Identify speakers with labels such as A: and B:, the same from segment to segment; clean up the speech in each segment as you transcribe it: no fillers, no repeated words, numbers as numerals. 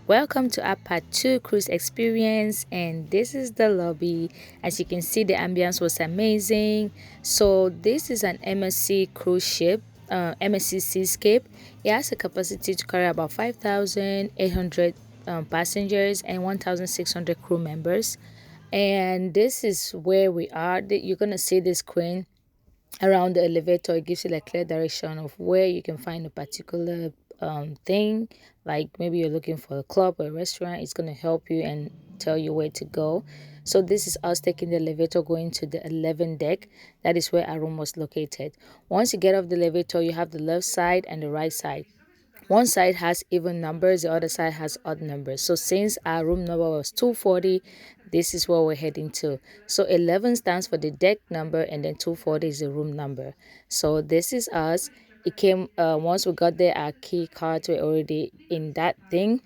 A: Welcome to our part 2 cruise experience, and this is the lobby. As you can see, the ambience was amazing. So this is an MSC cruise ship, MSC Seascape. It has a capacity to carry about 5,800 passengers and 1,600 crew members. And this is where we are. You're gonna see this queen around the elevator. It gives you like clear direction of where you can find a particular thing, like maybe you're looking for a club or a restaurant. It's going to help you and tell you where to go. So this is us taking the elevator going to the 11th deck. That is where our room was located. Once you get off the elevator, you have the left side and the right side. One side has even numbers, the other side has odd numbers. So since our room number was 240, this is where we're heading to. So 11 stands for the deck number, and then 240 is the room number. So this is us. It came once we got there, our key cards were already in that thing.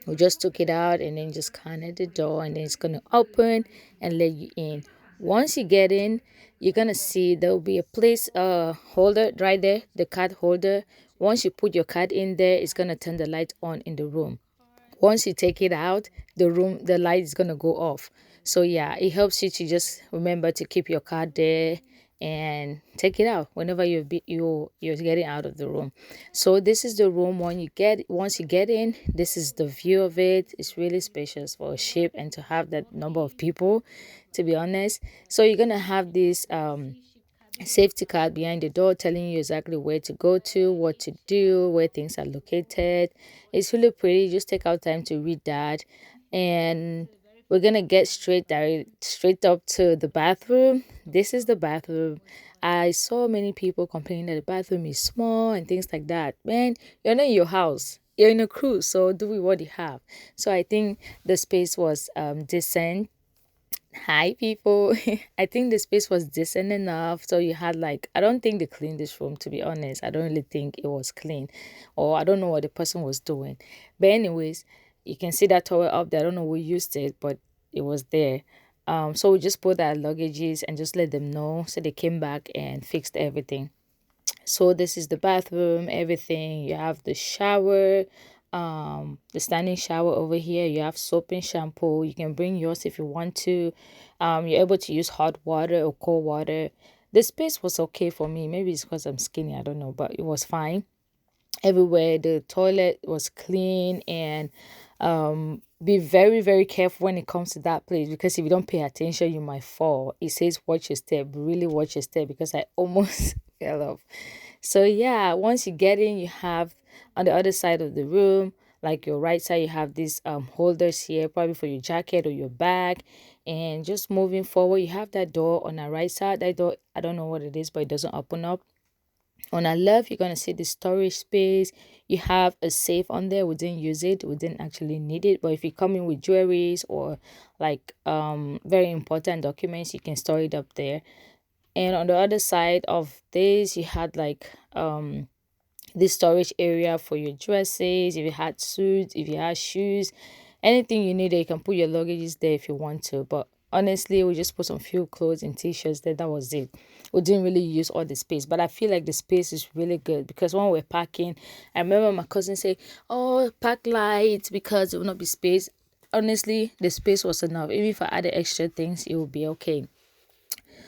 A: We just took it out and then just connect the door, and then it's gonna open and let you in. Once you get in, you're gonna see there will be a place holder right there, the card holder. Once you put your card in there, it's gonna turn the light on in the room. Once you take it out, the light is gonna go off. So yeah, it helps you to just remember to keep your card there and take it out whenever you're getting out of the room. So this is the room. Once you get in, this is the view of it. It's really spacious for a ship and to have that number of people, to be honest. So you're gonna have this safety card behind the door telling you exactly where to go to, what to do, where things are located. It's really pretty. Just take out time to read that. And we're gonna get straight up to the bathroom. This is the bathroom. I saw many people complaining that the bathroom is small and things like that. Man, you're not in your house. You're in a cruise, so do with what you have. So I think the space was decent. Hi, people. I think the space was decent enough. So you had like, I don't think they cleaned this room, to be honest. I don't really think it was clean, or I don't know what the person was doing. But, anyways, you can see that tower up there. I don't know who used it, but it was there. So we just put our luggages and just let them know. So they came back and fixed everything. So this is the bathroom, everything. You have the shower, the standing shower over here. You have soap and shampoo. You can bring yours if you want to. You're able to use hot water or cold water. The space was okay for me. Maybe it's because I'm skinny, I don't know, but it was fine. Everywhere the toilet was clean, and be very, very careful when it comes to that place, because if you don't pay attention you might fall. It says watch your step. Really watch your step, because I almost fell off. So yeah, once you get in, you have on the other side of the room, like your right side, you have these holders here, probably for your jacket or your bag. And just moving forward, you have that door on the right side. That door, I don't know what it is, but it doesn't open up. On our left, you're going to see the storage space. You have a safe on there. We didn't use it. We didn't actually need it. But if you come in with jewelries or like very important documents, you can store it up there. And on the other side of this, you had like this storage area for your dresses. If you had suits, if you had shoes, anything you need, you can put your luggages there if you want to. But honestly, we just put some few clothes and t-shirts there. That was it. We didn't really use all the space, but I feel like the space is really good, because when we're packing, I remember my cousin say, oh, pack light because it will not be space. Honestly, the space was enough. Even if I added extra things, it would be okay.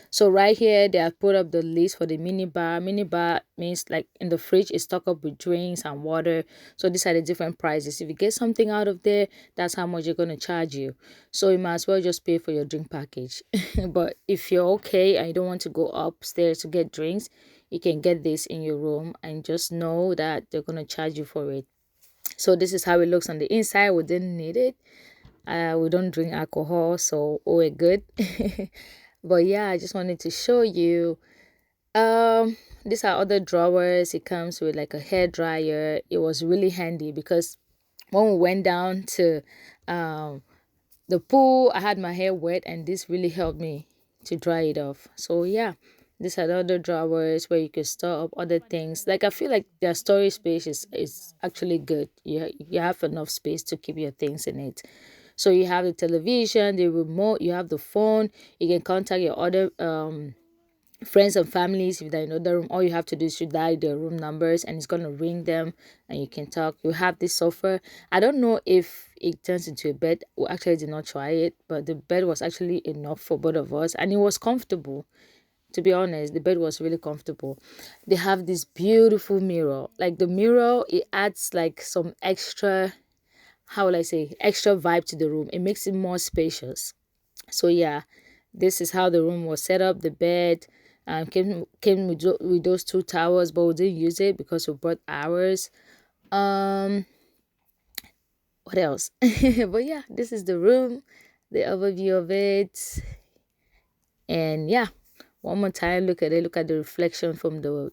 A: So right here, they have put up the list for the mini bar. Mini bar means like in the fridge is stocked up with drinks and water. So these are the different prices. If you get something out of there, that's how much they're going to charge you. So you might as well just pay for your drink package. But if you're okay and you don't want to go upstairs to get drinks, you can get this in your room and just know that they're going to charge you for it. So this is how it looks on the inside. We didn't need it. We don't drink alcohol, so we're good. But yeah, I just wanted to show you. These are other drawers. It comes with like a hair dryer. It was really handy, because when we went down to um the pool, I had my hair wet, and this really helped me to dry it off. So yeah, these are the other drawers where you can store up other things. Like, I feel like their storage space is actually good. You have enough space to keep your things in it. So you have the television, the remote, you have the phone. You can contact your other friends and families, if they're in another room, all you have to do is to dial the room numbers and it's gonna ring them and you can talk. You have this sofa. I don't know if it turns into a bed. We actually did not try it, but the bed was actually enough for both of us and it was comfortable. To be honest, the bed was really comfortable. They have this beautiful mirror. Like the mirror, it adds like some extra, how will I say, extra vibe to the room. It makes it more spacious. So yeah, this is how the room was set up. The bed came with those two towers, but we didn't use it because we brought ours. Um, what else? But yeah, this is the room, the overview of it, and yeah, one more time, look at it. Look at the reflection from the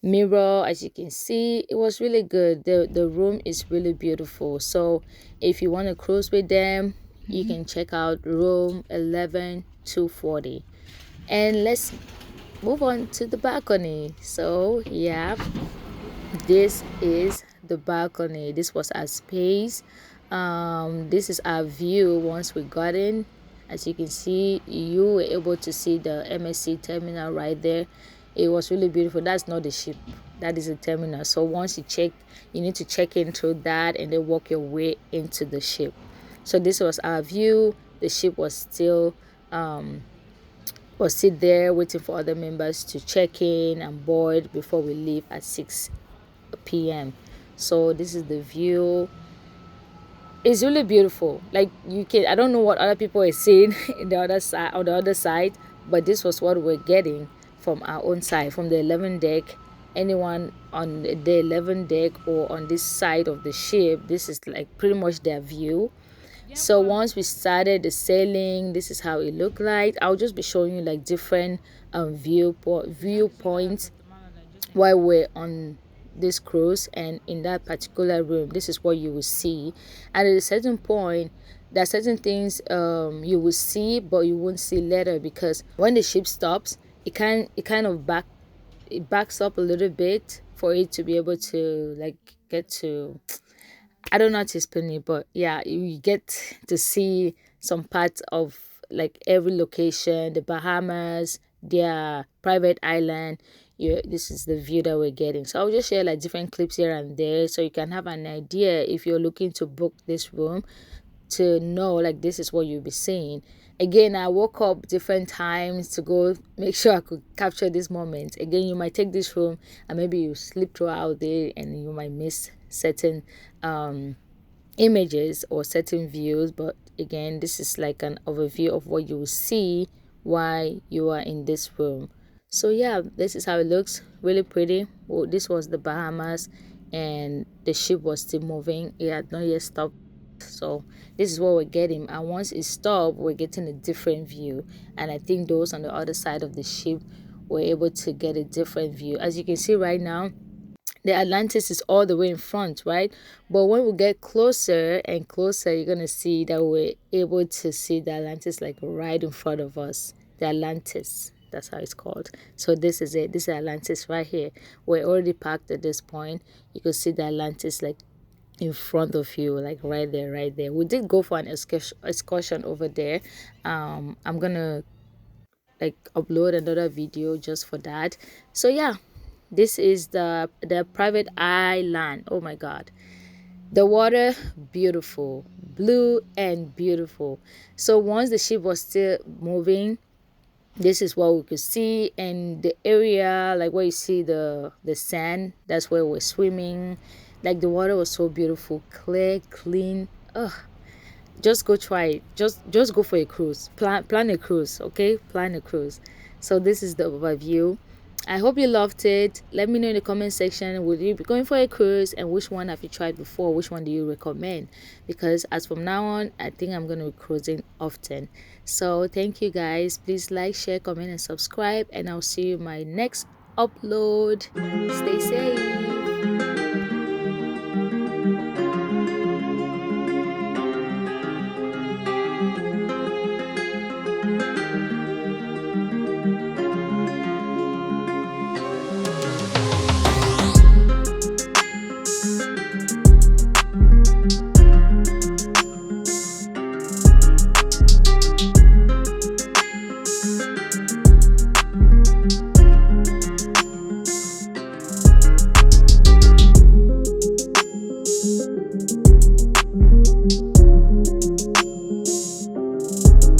A: mirror. As you can see, it was really good. The room is really beautiful. So if you want to cruise with them, you can check out room 11240. And let's move on to the balcony. So yeah, this is the balcony. This was our space. This is our view once we got in. As you can see, you were able to see the MSC terminal right there. It was really beautiful. That's not the ship, that is a terminal. So once you check, you need to check in through that and then walk your way into the ship. So this was our view. The ship was still there waiting for other members to check in and board before we leave at 6 p.m. So this is the view. It's really beautiful. Like, you can, I don't know what other people are seeing in the other side, on the other side, but this was what we're getting from our own side, from the 11th deck. Anyone on the 11th deck or on this side of the ship, this is like pretty much their view. So once we started the sailing, this is how it looked like. I'll just be showing you like different viewpoints while we're on this cruise, and in that particular room, this is what you will see. And at a certain point, there are certain things you will see but you won't see later, because when the ship stops, it backs up a little bit for it to be able to like get to, I don't know how to explain it, but yeah, you get to see some parts of like every location, the Bahamas, their private island. Yeah, this is the view that we're getting. So I'll just share like different clips here and there so you can have an idea if you're looking to book this room, to know like this is what you'll be seeing. Again, I woke up different times to go make sure I could capture this moment. Again, you might take this room and maybe you sleep throughout there and you might miss certain images or certain views, but again, this is like an overview of what you will see while you are in this room. So yeah, this is how it looks. Really pretty. Well, this was the Bahamas and the ship was still moving. It had not yet stopped. So this is what we're getting, and once it stopped, we're getting a different view. And I think those on the other side of the ship were able to get a different view. As you can see right now, the Atlantis is all the way in front, right? But when we get closer and closer, you're gonna see that we're able to see the Atlantis like right in front of us. The Atlantis, that's how it's called. So this is it. This is Atlantis right here. We're already parked at this point. You can see the Atlantis like in front of you, like right there. We did go for an excursion over there. I'm gonna like upload another video just for that. So yeah, this is the private island. Oh my god, the water, beautiful, blue and beautiful. So once the ship was still moving, this is what we could see. And the area like where you see the sand, that's where we're swimming. Like, the water was so beautiful, clear, clean. Ugh, just go try it. Just go for a cruise. Plan a cruise, okay? Plan a cruise. So this is the overview. I hope you loved it. Let me know in the comment section, would you be going for a cruise, and which one have you tried before? Which one do you recommend? Because as from now on, I think I'm going to be cruising often. So thank you guys. Please like, share, comment and subscribe, and I'll see you in my next upload. Stay safe.